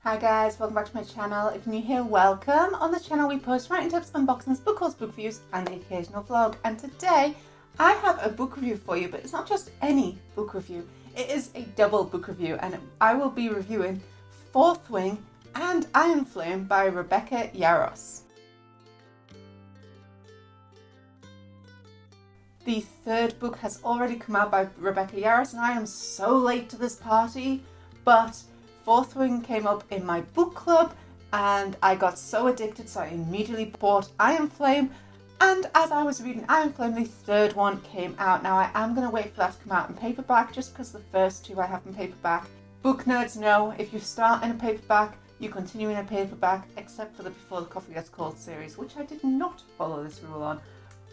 Hi guys, welcome back to my channel. If you're new here, welcome. On this channel we post writing tips, unboxings, book hauls, book reviews and the occasional vlog. And today I have a book review for you, but it's not just any book review. It is a double book review and I will be reviewing Fourth Wing and Iron Flame by Rebecca Yarros. The third book has already come out by Rebecca Yarros and I am so late to this party, but Fourth Wing came up in my book club and I got so addicted, so I immediately bought Iron Flame. And as I was reading Iron Flame, the third one came out. Now I am going to wait for that to come out in paperback just because the first two I have in paperback. Book nerds know if you start in a paperback, you continue in a paperback, except for the Before the Coffee Gets Cold series, which I did not follow this rule on.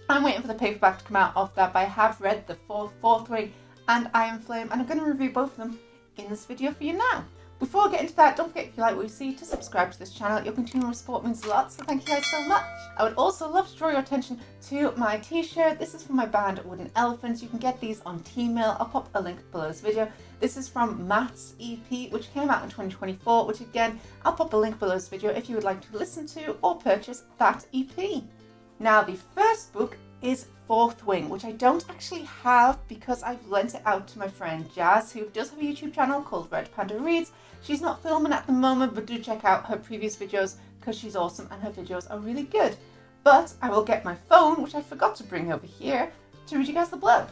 I'm waiting for the paperback to come out of that, but I have read the Fourth Wing and Iron Flame and I'm going to review both of them in this video for you now. Before I get into that, don't forget, if you like what you see, to subscribe to this channel. Your continual support means a lot, so thank you guys so much. I would also love to draw your attention to my t-shirt. This is from my band Wooden Elephants. You can get these on TeeMill. I'll pop a link below this video. This is from Matt's EP, which came out in 2024, which again, I'll pop a link below this video if you would like to listen to or purchase that EP. Now, the first book is Fourth Wing, which I don't actually have because I've lent it out to my friend Jazz, who does have a YouTube channel called Red Panda Reads. She's not filming at the moment, but do check out her previous videos because she's awesome and her videos are really good. But I will get my phone, which I forgot to bring over here, to read you guys the blurb.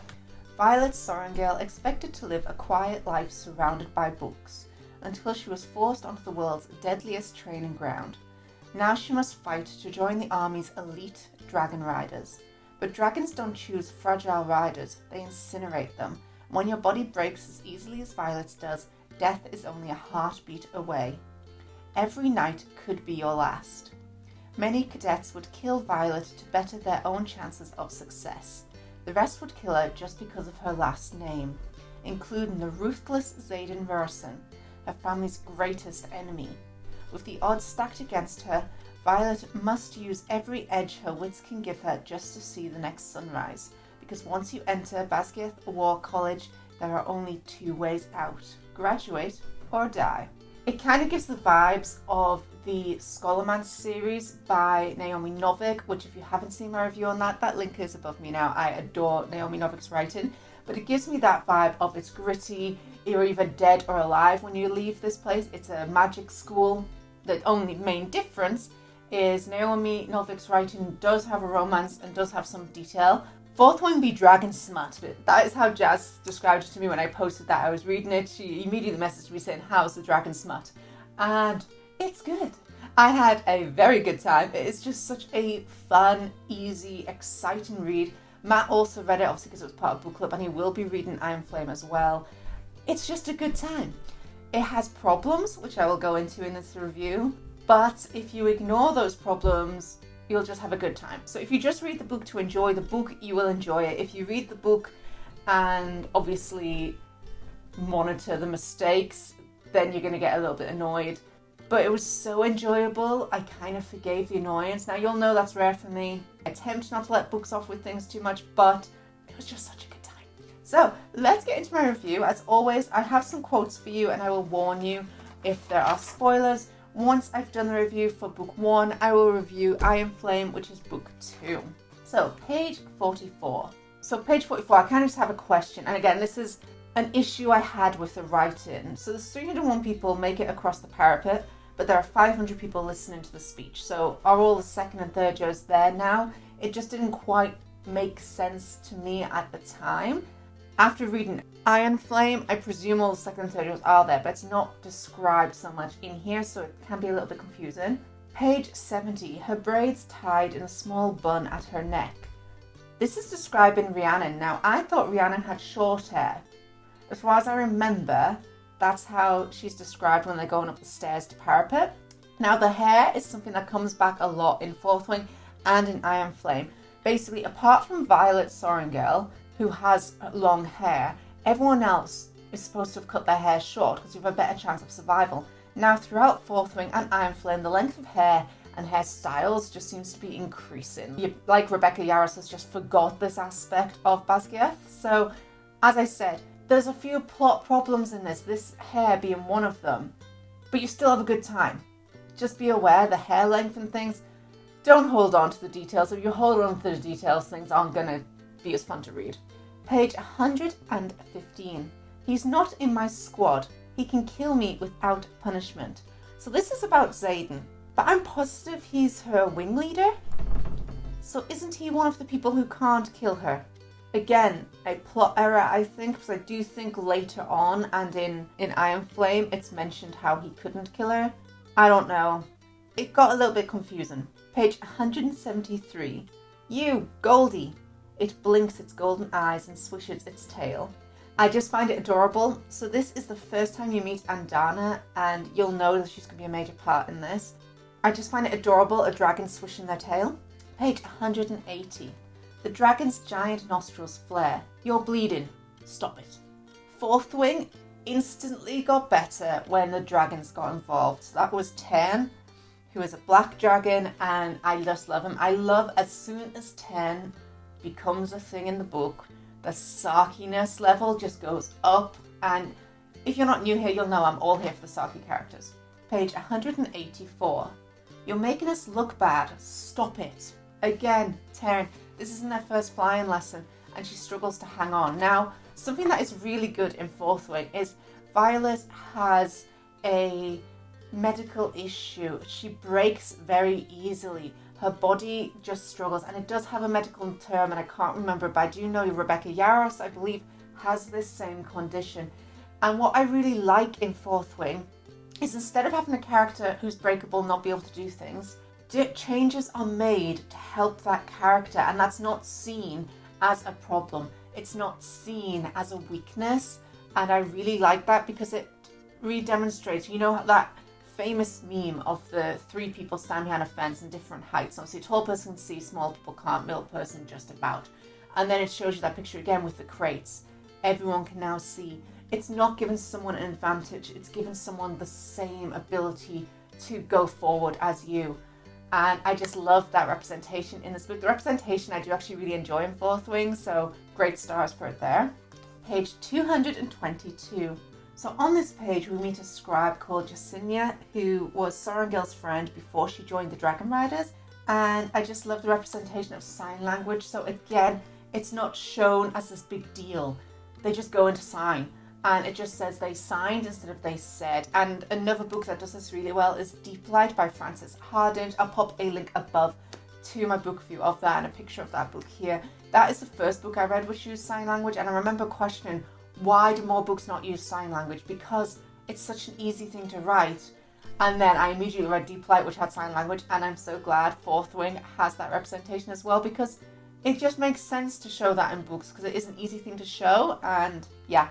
Violet Sorrengail expected to live a quiet life surrounded by books until she was forced onto the world's deadliest training ground. Now she must fight to join the army's elite dragon riders. But dragons don't choose fragile riders, they incinerate them. When your body breaks as easily as Violet's does, death is only a heartbeat away. Every night could be your last. Many cadets would kill Violet to better their own chances of success. The rest would kill her just because of her last name, including the ruthless Xaden Verson, her family's greatest enemy. With the odds stacked against her, Violet must use every edge her wits can give her just to see the next sunrise, because once you enter Basgiath War College, there are only two ways out: graduate or die. It kind of gives the vibes of the Scholarmance series by Naomi Novik, which if you haven't seen my review on that, that link is above me now. I adore Naomi Novik's writing, but it gives me that vibe of it's gritty, you're either dead or alive when you leave this place. It's a magic school. The only main difference is Naomi Novik's writing does have a romance and does have some detail. Fourth Wing be dragon smut. That is how Jazz described it to me when I posted that. I was reading it, she immediately messaged me saying, how's the dragon smut? And it's good. I had a very good time. It is just such a fun, easy, exciting read. Matt also read it, obviously because it was part of book club, and he will be reading Iron Flame as well. It's just a good time. It has problems, which I will go into in this review, but if you ignore those problems, you'll just have a good time. So if you just read the book to enjoy the book, you will enjoy it. If you read the book and obviously monitor the mistakes, then you're going to get a little bit annoyed. But it was so enjoyable, I kind of forgave the annoyance. Now you'll know that's rare for me. I attempt not to let books off with things too much, but it was just such a good time. So let's get into my review. As always, I have some quotes for you and I will warn you if there are spoilers. Once I've done the review for book 1, I will review Iron Flame, which is book 2. So, page 44. So, page 44, I kind of just have a question. And again, this is an issue I had with the writing. So, there's 301 people make it across the parapet, but there are 500 people listening to the speech. So, are all the second and third years there now? It just didn't quite make sense to me at the time. After reading Iron Flame, I presume all the second and third years are there, but it's not described so much in here, so it can be a little bit confusing. Page 70, her braids tied in a small bun at her neck. This is describing Rhiannon. Now, I thought Rhiannon had short hair. As far as I remember, that's how she's described when they're going up the stairs to parapet. Now, the hair is something that comes back a lot in Fourth Wing and in Iron Flame. Basically, apart from Violet Sorrengail, who has long hair, everyone else is supposed to have cut their hair short because you have a better chance of survival. Now, throughout Fourth Wing and Iron Flame, the length of hair and hairstyles just seems to be increasing. Like Rebecca Yarros has just forgot this aspect of Basgiath. So, as I said, there's a few plot problems in this hair being one of them. but you still have a good time. Just be aware the hair length and things. Don't hold on to the details. If you hold on to the details, things aren't going to be as fun to read. Page 115. He's not in my squad. He can kill me without punishment. So this is about Xaden, but I'm positive he's her wing leader. So isn't he one of the people who can't kill her? Again, a plot error, I think, because I do think later on and in Iron Flame, it's mentioned how he couldn't kill her. I don't know. It got a little bit confusing. Page 173. You, Goldie. It blinks its golden eyes and swishes its tail. I just find it adorable. So this is the first time you meet Andana, and you'll know that she's going to be a major part in this. I just find it adorable, a dragon swishing their tail. Page 180. The dragon's giant nostrils flare. You're bleeding. Stop it. Fourth Wing instantly got better when the dragons got involved. So that was Ten, who is a black dragon, and I just love him. I love as soon as Ten becomes a thing in the book, the sarkiness level just goes up. And if you're not new here, you'll know I'm all here for the sarky characters. Page 184. You're making us look bad. Stop it. Again, Taryn, this isn't their first flying lesson, and she struggles to hang on. Now, something that is really good in Fourth Wing is Violet has a medical issue. She breaks very easily. Her body just struggles, and it does have a medical term, and I can't remember, but I do know Rebecca Yarros, I believe, has this same condition. And what I really like in Fourth Wing is instead of having a character who's breakable not be able to do things, changes are made to help that character, and that's not seen as a problem. It's not seen as a weakness, and I really like that because it really demonstrates, you know, that famous meme of the three people standing behind a fence in different heights. Obviously, a tall person can see, small people can't, middle person just about. And then it shows you that picture again with the crates. Everyone can now see. It's not giving someone an advantage, it's giving someone the same ability to go forward as you. And I just love that representation in this book. The representation I do actually really enjoy in Fourth Wing, so great stars for it there. Page 222. So on this page we meet a scribe called Jacinia, who was Sorengil's friend before she joined the Dragon Riders. And I just love the representation of sign language. So again, it's not shown as this big deal. They just go into sign. And it just says they signed instead of they said. And another book that does this really well is Deep Light by Frances Hardinge. I'll pop a link above to my book review of that and a picture of that book here. That is the first book I read which used sign language, and I remember questioning, why do more books not use sign language? Because it's such an easy thing to write. And then I immediately read Deep Light, which had sign language, and I'm so glad Fourth Wing has that representation as well, because it just makes sense to show that in books, because it is an easy thing to show, and yeah,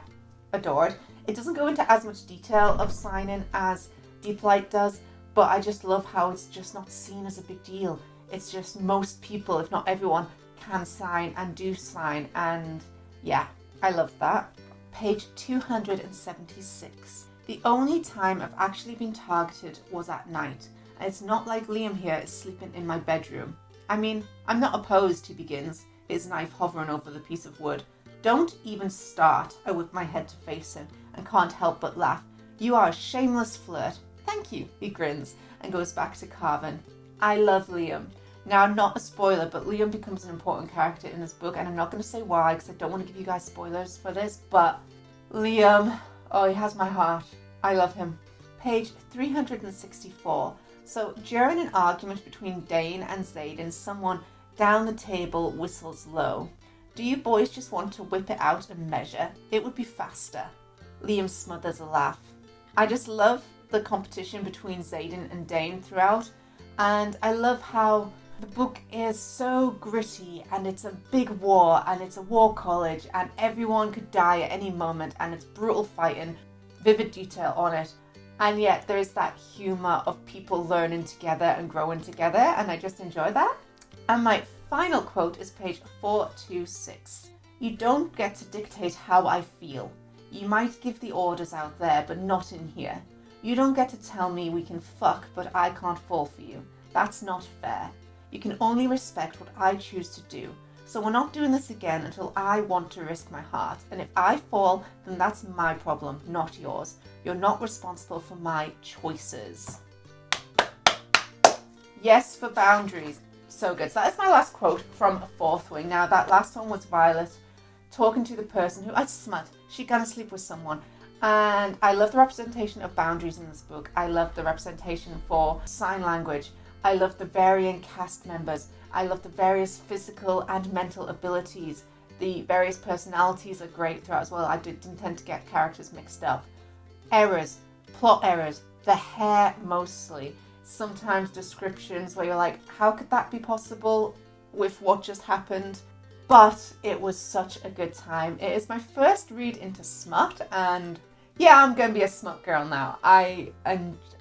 adored. It doesn't go into as much detail of signing as Deep Light does, but I just love how it's just not seen as a big deal. It's just most people, if not everyone, can sign and do sign, and yeah, I love that. Page 276. The only time I've actually been targeted was at night, and it's not like Liam here is sleeping in my bedroom. I mean, I'm not opposed, he begins, his knife hovering over the piece of wood. Don't even start. I whip my head to face him and can't help but laugh. You are a shameless flirt. Thank you, he grins and goes back to carving. I love Liam. Now, not a spoiler, but Liam becomes an important character in this book, and I'm not going to say why because I don't want to give you guys spoilers for this, but Liam, oh, he has my heart. I love him. Page 364. So, during an argument between Dane and Xaden, someone down the table whistles low. Do you boys just want to whip it out and measure? It would be faster. Liam smothers a laugh. I just love the competition between Xaden and Dane throughout, and I love how the book is so gritty, and it's a big war, and it's a war college, and everyone could die at any moment, and it's brutal fighting, vivid detail on it, and yet there is that humour of people learning together and growing together, and I just enjoy that. And my final quote is page 426. You don't get to dictate how I feel. You might give the orders out there, but not in here. You don't get to tell me we can fuck, but I can't fall for you. That's not fair. You can only respect what I choose to do. So we're not doing this again until I want to risk my heart. And if I fall, then that's my problem, not yours. You're not responsible for my choices. Yes for boundaries. So good. So that is my last quote from Fourth Wing. Now that last one was Violet talking to the person who, I smut, she gonna sleep with someone. And I love the representation of boundaries in this book. I love the representation for sign language. I love the varying cast members. I love the various physical and mental abilities. The various personalities are great throughout as well. I didn't tend to get characters mixed up. Errors, plot errors, the hair mostly. Sometimes descriptions where you're like, how could that be possible with what just happened? But it was such a good time. It is my first read into smut, and yeah, I'm going to be a smut girl now. I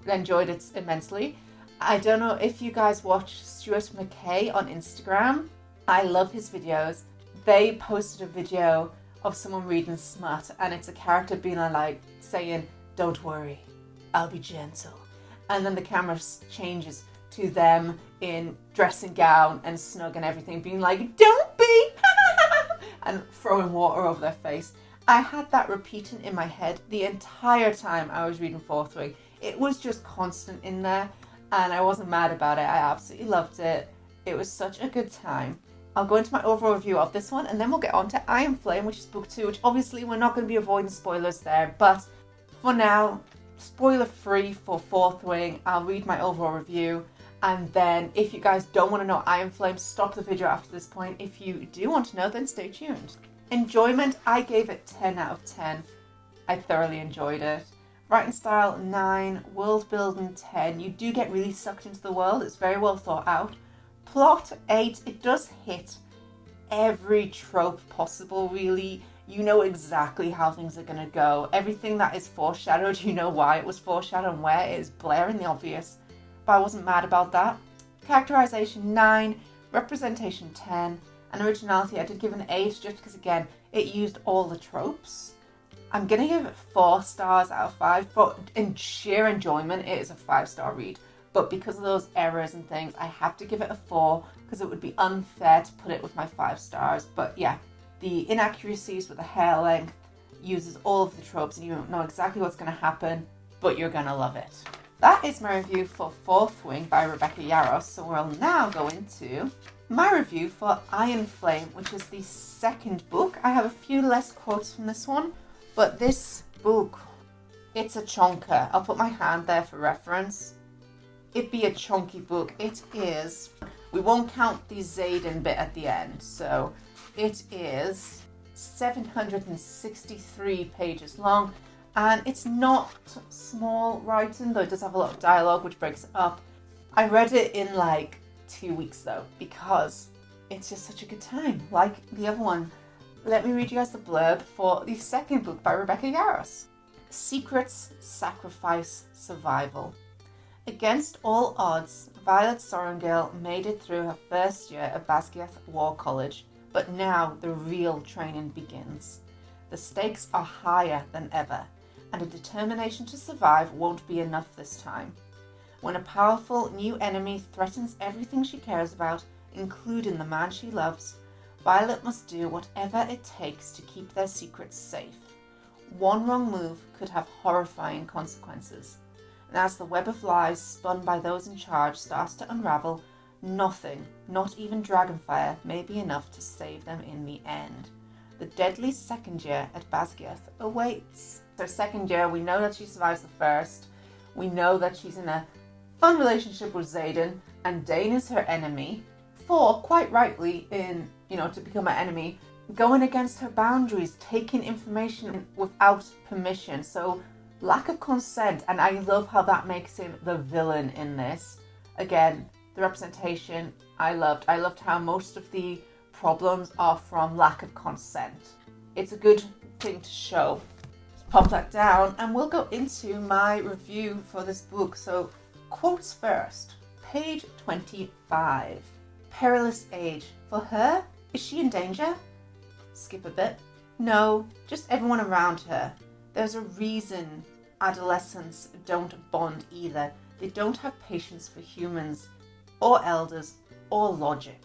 enjoyed it immensely. I don't know if you guys watch Stuart McKay on Instagram. I love his videos. They posted a video of someone reading smut, and it's a character being like saying, "Don't worry, I'll be gentle." And then the camera changes to them in dressing gown and snug and everything, being like, "Don't be," and throwing water over their face. I had that repeating in my head the entire time I was reading Fourth Wing. It was just constant in there, and I wasn't mad about it. I absolutely loved it. It was such a good time. I'll go into my overall review of this one, and then we'll get on to Iron Flame, which is book 2, which obviously we're not going to be avoiding spoilers there, but for now, spoiler free for Fourth Wing. I'll read my overall review, and then if you guys don't want to know Iron Flame, stop the video after this point. If you do want to know, then stay tuned. Enjoyment, I gave it 10 out of 10. I thoroughly enjoyed it. Writing style, 9. World building, 10. You do get really sucked into the world. It's very well thought out. Plot, 8. It does hit every trope possible, really. You know exactly how things are going to go. Everything that is foreshadowed, you know why it was foreshadowed and where it is blaringly obvious. But I wasn't mad about that. Characterization, 9. Representation, 10. And originality, I did give an 8 just because, again, it used all the tropes. I'm going to give it 4 stars out of 5. For in sheer enjoyment, it is a 5-star read. But because of those errors and things, I have to give it a 4 because it would be unfair to put it with my 5 stars. But yeah, the inaccuracies with the hair length uses all of the tropes, and you don't know exactly what's going to happen, but you're going to love it. That is my review for Fourth Wing by Rebecca Yarros. So we'll now go into my review for Iron Flame, which is the second book. I have a few less quotes from this one, but this book, it's a chonker. I'll put my hand there for reference. It be a chunky book. It is. We won't count the Xaden bit at the end. So it is 763 pages long, and it's not small writing, though it does have a lot of dialogue, which breaks it up. I read it in like 2 weeks though, because it's just such a good time, like the other one. Let me read you guys the blurb for the second book by Rebecca Yarros. Secrets, sacrifice, survival. Against all odds, Violet Sorrengail made it through her first year at Basgiath War College, but now the real training begins. The stakes are higher than ever, and a determination to survive won't be enough this time. When a powerful new enemy threatens everything she cares about, including the man she loves, Violet must do whatever it takes to keep their secrets safe. One wrong move could have horrifying consequences. And as the web of lies spun by those in charge starts to unravel, nothing, not even Dragonfire, may be enough to save them in the end. The deadly second year at Basgiath awaits. So second year, we know that she survives the first. We know that she's in a fun relationship with Xaden, and Dane is her enemy. For, quite rightly, to become an enemy, going against her boundaries, taking information without permission. So lack of consent, and I love how that makes him the villain in this. Again, the representation, I loved. I loved how most of the problems are from lack of consent. It's a good thing to show. Let's pop that down, and we'll go into my review for this book. So, quotes first. Page 25. Perilous age. For her? Is she in danger? Skip a bit. No, just everyone around her. There's a reason adolescents don't bond either. They don't have patience for humans, or elders, or logic.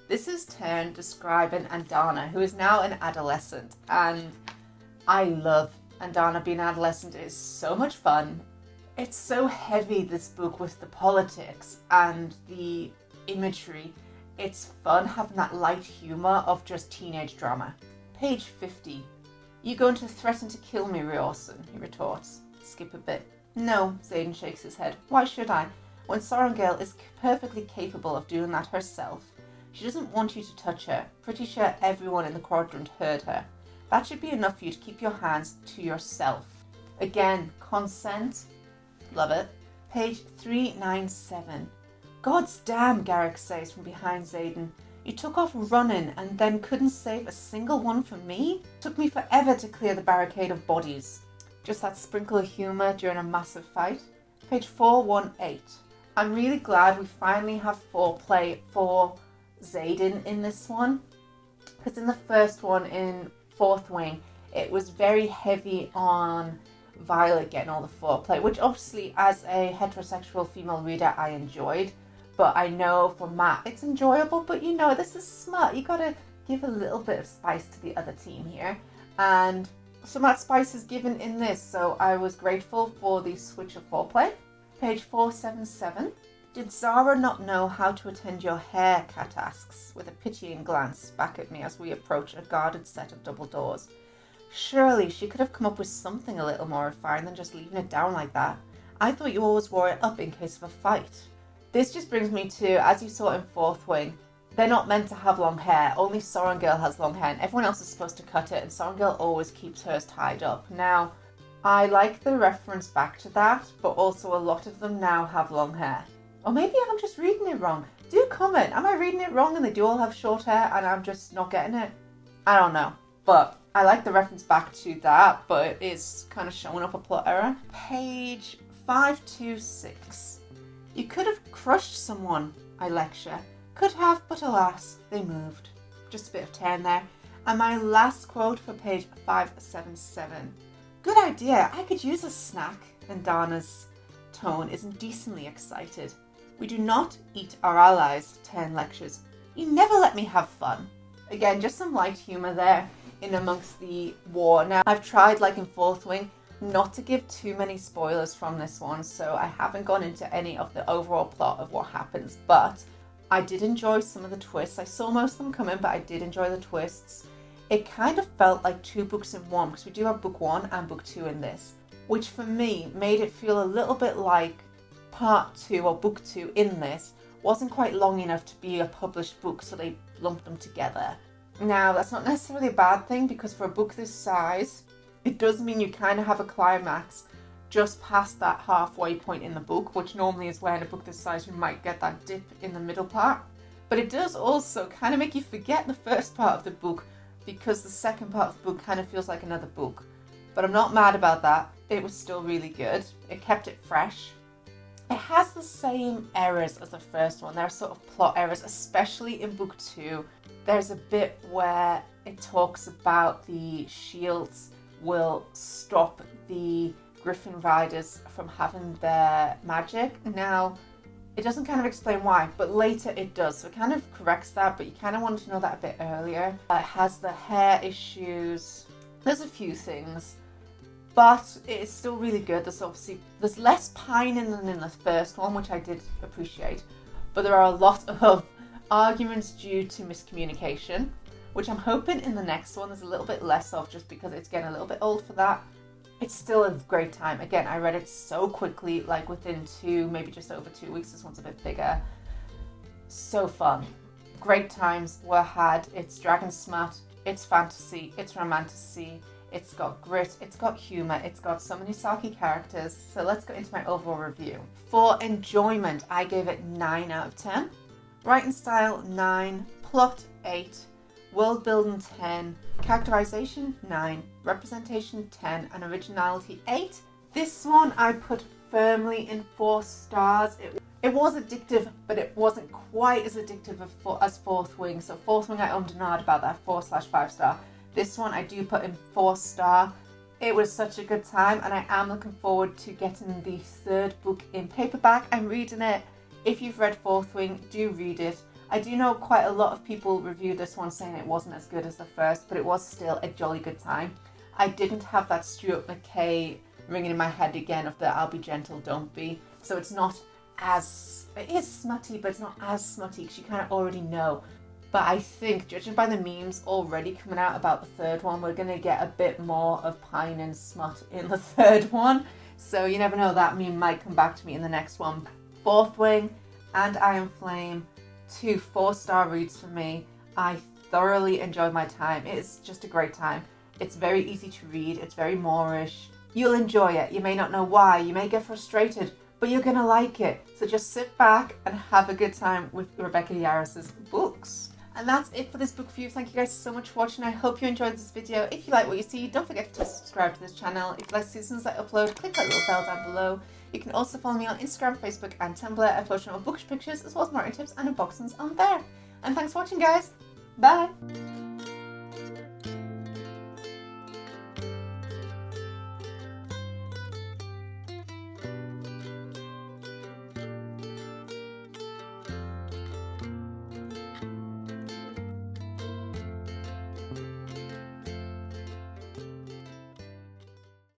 This is Tern describing Andana, who is now an adolescent, and I love Andana being an adolescent. It is so much fun. It's so heavy, this book, with the politics and the imagery. It's fun having that light humour of just teenage drama. Page 50. You going to threaten to kill me, Riorson? He retorts. Skip a bit. No, Xaden shakes his head. Why should I? When Sorengale is perfectly capable of doing that herself. She doesn't want you to touch her. Pretty sure everyone in the quadrant heard her. That should be enough for you to keep your hands to yourself. Again, consent. Love it. Page 397. God's damn, Garrick says from behind Xaden. You took off running and then couldn't save a single one for me? Took me forever to clear the barricade of bodies. Just that sprinkle of humour during a massive fight. Page 418. I'm really glad we finally have foreplay for Xaden in this one. Because in the first one, in Fourth Wing, it was very heavy on Violet getting all the foreplay, which obviously as a heterosexual female reader I enjoyed. But I know for Matt it's enjoyable, but you know, this is smart. You gotta give a little bit of spice to the other team here. And some of that spice is given in this, so I was grateful for the switch of foreplay. Page 477. Did Zara not know how to attend your hair? Kat asks, with a pitying glance back at me as we approach a guarded set of double doors. Surely she could have come up with something a little more refined than just leaving it down like that. I thought you always wore it up in case of a fight. This just brings me to, as you saw in Fourth Wing, they're not meant to have long hair. Only Sorengale has long hair and everyone else is supposed to cut it, and Sorengale always keeps hers tied up. Now, I like the reference back to that, but also a lot of them now have long hair. Or maybe I'm just reading it wrong. Do comment. Am I reading it wrong and they do all have short hair and I'm just not getting it? I don't know. But I like the reference back to that, but it is kind of showing up a plot error. Page 526. You could have crushed someone, I lecture. Could have, but alas, they moved. Just a bit of turn there. And my last quote for page 577. Good idea. I could use a snack. And Dana's tone is indecently excited. We do not eat our allies, Tern lectures. You never let me have fun. Again, just some light humour there in amongst the war. Now, I've tried, like in Fourth Wing, not to give too many spoilers from this one, so I haven't gone into any of the overall plot of what happens, but I did enjoy some of the twists. I saw most of them coming, but I did enjoy the twists. It kind of felt like two books in one, because we do have book 1 and book 2 in this, which for me made it feel a little bit like part 2 or book 2 in this wasn't quite long enough to be a published book, so they lumped them together. Now, that's not necessarily a bad thing, because for a book this size, it does mean you kind of have a climax just past that halfway point in the book, which normally is where in a book this size you might get that dip in the middle part. But it does also kind of make you forget the first part of the book, because the second part of the book kind of feels like another book. But I'm not mad about that. It was still really good. It kept it fresh. It has the same errors as the first one. There are sort of plot errors, especially in book 2. There's a bit where it talks about the shields will stop the Griffin Riders from having their magic. Now, it doesn't kind of explain why, but later it does. So it kind of corrects that, but you kind of wanted to know that a bit earlier. It has the hair issues. There's a few things, but it's still really good. There's less pining than in the first one, which I did appreciate, but there are a lot of arguments due to miscommunication, which I'm hoping in the next one there's a little bit less of, just because it's getting a little bit old for that. It's still a great time. Again, I read it so quickly, like within maybe just over 2 weeks. This one's a bit bigger. So fun. Great times were had. It's dragon smut, it's fantasy, it's romantasy, it's got grit, it's got humour, it's got so many Saki characters. So let's go into my overall review. For enjoyment, I gave it 9 out of 10. Writing style, 9. Plot, 8. World building, 10. Characterization, 9. Representation, 10. And originality, 8. This one I put firmly in 4 stars. It was addictive, but it wasn't quite as addictive as Fourth Wing. So Fourth Wing I ummed and ahed about that 4/5 star. This one I do put in 4 star. It was such a good time, and I am looking forward to getting the 3rd book in paperback. I'm reading it. If you've read Fourth Wing, do read it. I do know quite a lot of people reviewed this one saying it wasn't as good as the first, but it was still a jolly good time. I didn't have that Stuart McKay ringing in my head again of the I'll be gentle, don't be. So it's not as, it is smutty, but it's not as smutty because you kind of already know. But I think, judging by the memes already coming out about the third one, we're going to get a bit more of pine and smut in the third one. So you never know, that meme might come back to me in the next one. Fourth Wing and Iron Flame, 2 4-star reads for me. I thoroughly enjoyed my time. It is just a great time. It's very easy to read. It's very Moorish. You'll enjoy it. You may not know why. You may get frustrated, but you're going to like it. So just sit back and have a good time with Rebecca Yarros's books. And that's it for this book review. Thank you guys so much for watching. I hope you enjoyed this video. If you like what you see, don't forget to subscribe to this channel. If you like to see as soon as I upload, click that little bell down below. You can also follow me on Instagram, Facebook and Tumblr. I post more bookish pictures as well as more tips and unboxings on there. And thanks for watching, guys. Bye!